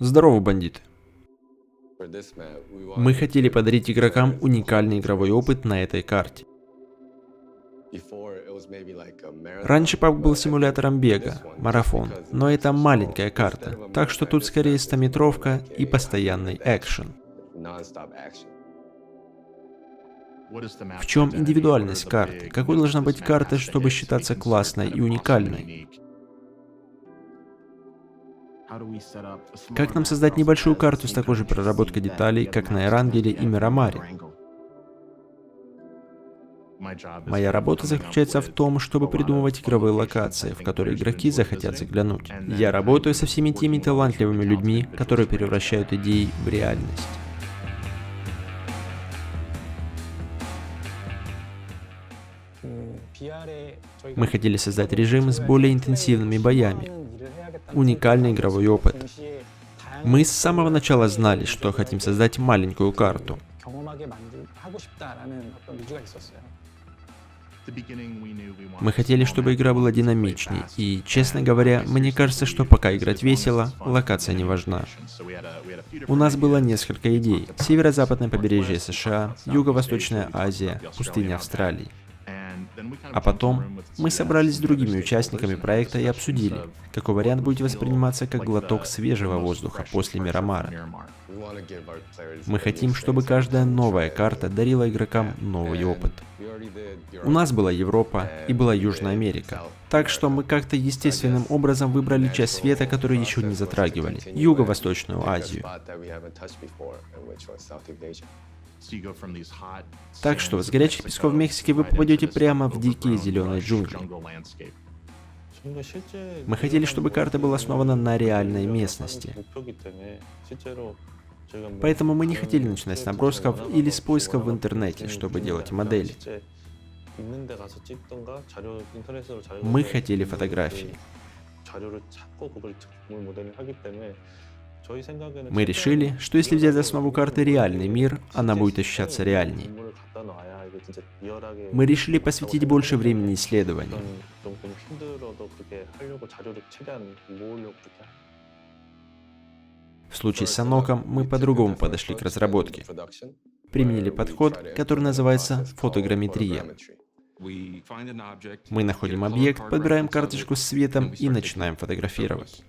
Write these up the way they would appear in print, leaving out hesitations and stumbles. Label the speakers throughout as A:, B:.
A: Здорово, бандиты. Мы хотели подарить игрокам уникальный игровой опыт на этой карте. Раньше PUBG был симулятором бега, марафон, но это маленькая карта, так что тут скорее 100-метровка и постоянный экшен. В чем индивидуальность карты? Какой должна быть карта, чтобы считаться классной и уникальной? Как нам создать небольшую карту с такой же проработкой деталей, как на Эрангеле и Мирамаре? Моя работа заключается в том, чтобы придумывать игровые локации, в которые игроки захотят заглянуть. Я работаю со всеми теми талантливыми людьми, которые превращают идеи в реальность. Мы хотели создать режим с более интенсивными боями. Уникальный игровой опыт. Мы с самого начала знали, что хотим создать маленькую карту. Мы хотели, чтобы игра была динамичней, и, честно говоря, мне кажется, что пока играть весело, локация не важна. У нас было несколько идей. Северо-западное побережье США, Юго-Восточная Азия, пустыня Австралии. А потом мы собрались с другими участниками проекта и обсудили, какой вариант будет восприниматься как глоток свежего воздуха после Мирамара. Мы хотим, чтобы каждая новая карта дарила игрокам новый опыт. У нас была Европа и была Южная Америка, так что мы как-то естественным образом выбрали часть света, которую еще не затрагивали, Юго-Восточную Азию. Так что с горячих песков Мексики вы попадете прямо в дикие зеленые джунгли. Мы хотели, чтобы карта была основана на реальной местности. Поэтому мы не хотели начинать с набросков или с поисков в интернете, чтобы делать модели. Мы хотели фотографии. Мы решили, что если взять за основу карты реальный мир, она будет ощущаться реальней. Мы решили посвятить больше времени исследованию. В случае с Аноком мы по-другому подошли к разработке. Применили подход, который называется фотограмметрия. Мы находим объект, подбираем карточку с светом и начинаем фотографировать.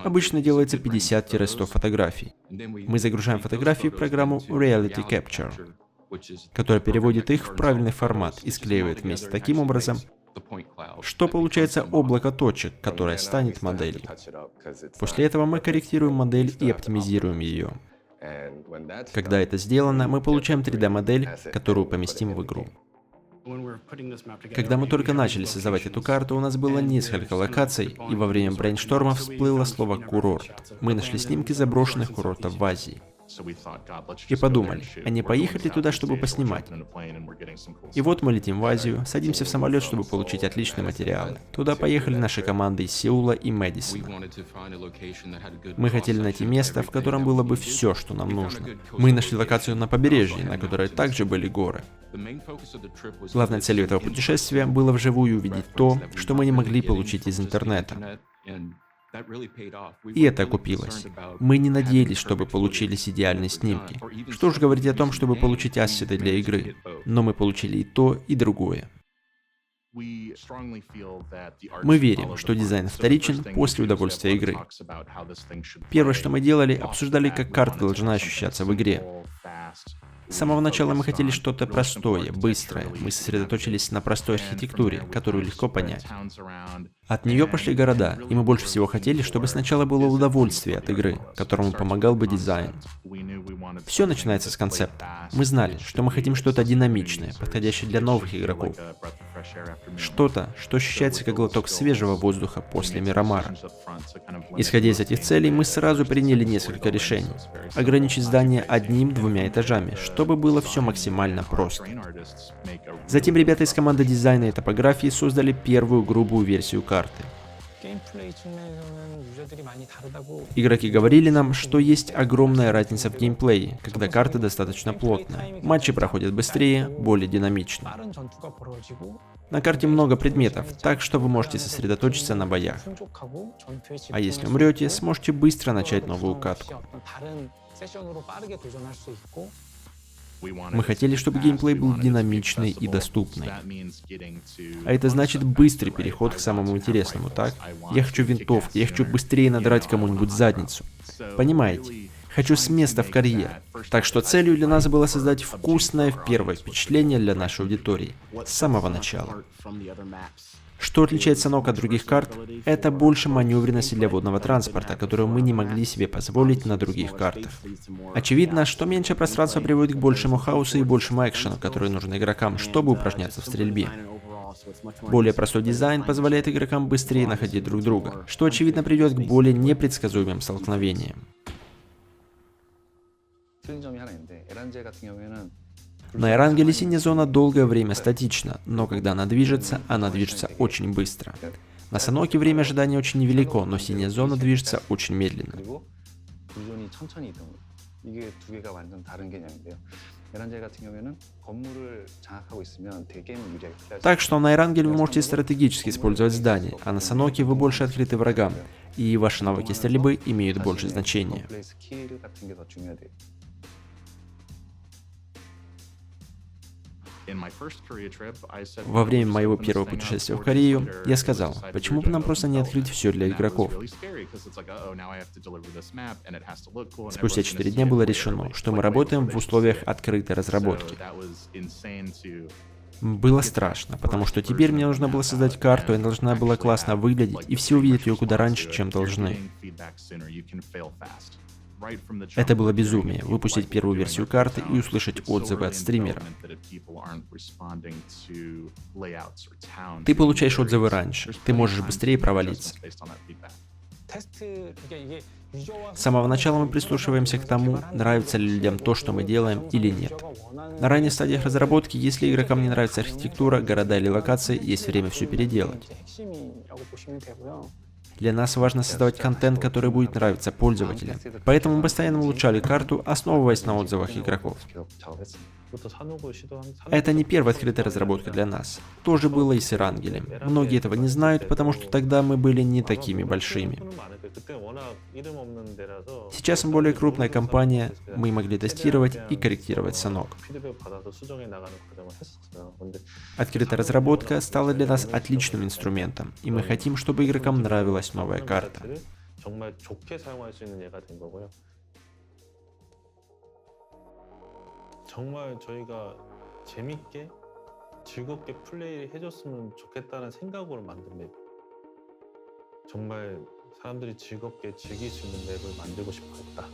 A: Обычно делается 50-100 фотографий. Мы загружаем фотографии в программу Reality Capture, которая переводит их в правильный формат и склеивает вместе таким образом, что получается облако точек, которое станет моделью. После этого мы корректируем модель и оптимизируем ее. Когда это сделано, мы получаем 3D-модель, которую поместим в игру. Когда мы только начали создавать эту карту, у нас было несколько локаций, и во время брейншторма всплыло слово «курорт». Мы нашли снимки заброшенных курортов в Азии. И подумали, а не поехать ли туда, чтобы поснимать? И вот мы летим в Азию, садимся в самолет, чтобы получить отличные материалы. Туда поехали наши команды из Сеула и Мэдисона. Мы хотели найти место, в котором было бы все, что нам нужно. Мы нашли локацию на побережье, на которой также были горы. Главной целью этого путешествия было вживую увидеть то, что мы не могли получить из интернета. И это окупилось. Мы не надеялись, чтобы получились идеальные снимки. Что уж говорить о том, чтобы получить ассеты для игры. Но мы получили и то, и другое. Мы верим, что дизайн вторичен после удовольствия игры. Первое, что мы делали, обсуждали, как карта должна ощущаться в игре. С самого начала мы хотели что-то простое, быстрое. Мы сосредоточились на простой архитектуре, которую легко понять. От нее пошли города, и мы больше всего хотели, чтобы сначала было удовольствие от игры, которому помогал бы дизайн. Все начинается с концепта. Мы знали, что мы хотим что-то динамичное, подходящее для новых игроков. Что-то, что ощущается как глоток свежего воздуха после Мирамара. Исходя из этих целей, мы сразу приняли несколько решений. Ограничить здание 1-2 этажами, чтобы было все максимально просто. Затем ребята из команды дизайна и топографии создали первую грубую версию карты. Игроки говорили нам, что есть огромная разница в геймплее, когда карты достаточно плотные. Матчи проходят быстрее, более динамично. На карте много предметов, так что вы можете сосредоточиться на боях. А если умрете, сможете быстро начать новую катку. Мы хотели, чтобы геймплей был динамичный и доступный. А это значит быстрый переход к самому интересному, так? Я хочу винтовку, я хочу быстрее надрать кому-нибудь задницу. Понимаете? Хочу с места в карьер. Так что целью для нас было создать вкусное первое впечатление для нашей аудитории. С самого начала. Что отличает Санок от других карт? Это больше маневренности для водного транспорта, которую мы не могли себе позволить на других картах. Очевидно, что меньше пространства приводит к большему хаосу и большему экшену, который нужен игрокам, чтобы упражняться в стрельбе. Более простой дизайн позволяет игрокам быстрее находить друг друга, что очевидно приведет к более непредсказуемым столкновениям. На Эрангеле синяя зона долгое время статична, но когда она движется очень быстро. На Саноке время ожидания очень невелико, но синяя зона движется очень медленно. Так что на Эрангеле вы можете стратегически использовать здания, а на Саноке вы больше открыты врагам, и ваши навыки стрельбы имеют больше значения. Во время моего первого путешествия в Корею я сказал, почему бы нам просто не открыть все для игроков. Спустя 4 дня было решено, что мы работаем в условиях открытой разработки. Было страшно, потому что теперь мне нужно было создать карту, и она должна была классно выглядеть, и все увидят ее куда раньше, чем должны. Это было безумие, выпустить первую версию карты и услышать отзывы от стримера. Ты получаешь отзывы раньше, ты можешь быстрее провалиться. С самого начала мы прислушиваемся к тому, нравится ли людям то, что мы делаем, или нет. На ранних стадиях разработки, если игрокам не нравится архитектура, города или локации, есть время все переделать. Для нас важно создавать контент, который будет нравиться пользователям. Поэтому мы постоянно улучшали карту, основываясь на отзывах игроков. Это не первая открытая разработка для нас. Тоже было и с Эрангелем. Многие этого не знают, потому что тогда мы были не такими большими. Сейчас мы более крупная компания, мы могли тестировать и корректировать Санок. Открытая разработка стала для нас отличным инструментом, и мы хотим, чтобы игрокам нравилась новая карта.
B: 정말 저희가 재밌게 즐겁게 플레이해줬으면 좋겠다는 생각으로 만든 맵. 정말 사람들이 즐겁게 즐길 수 있는 맵을 만들고 싶었다.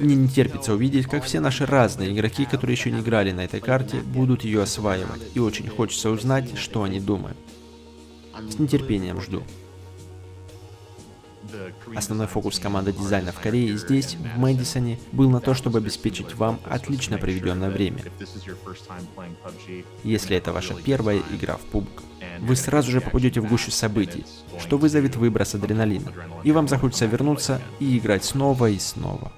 A: Мне не терпится увидеть, как все наши разные игроки, которые еще не играли на этой карте, будут ее осваивать, и очень хочется узнать, что они думают. С нетерпением жду. Основной фокус команды дизайна в Корее здесь, в Мэдисоне, был на то, чтобы обеспечить вам отлично проведенное время. Если это ваша первая игра в PUBG, вы сразу же попадете в гущу событий, что вызовет выброс адреналина, и вам захочется вернуться и играть снова и снова.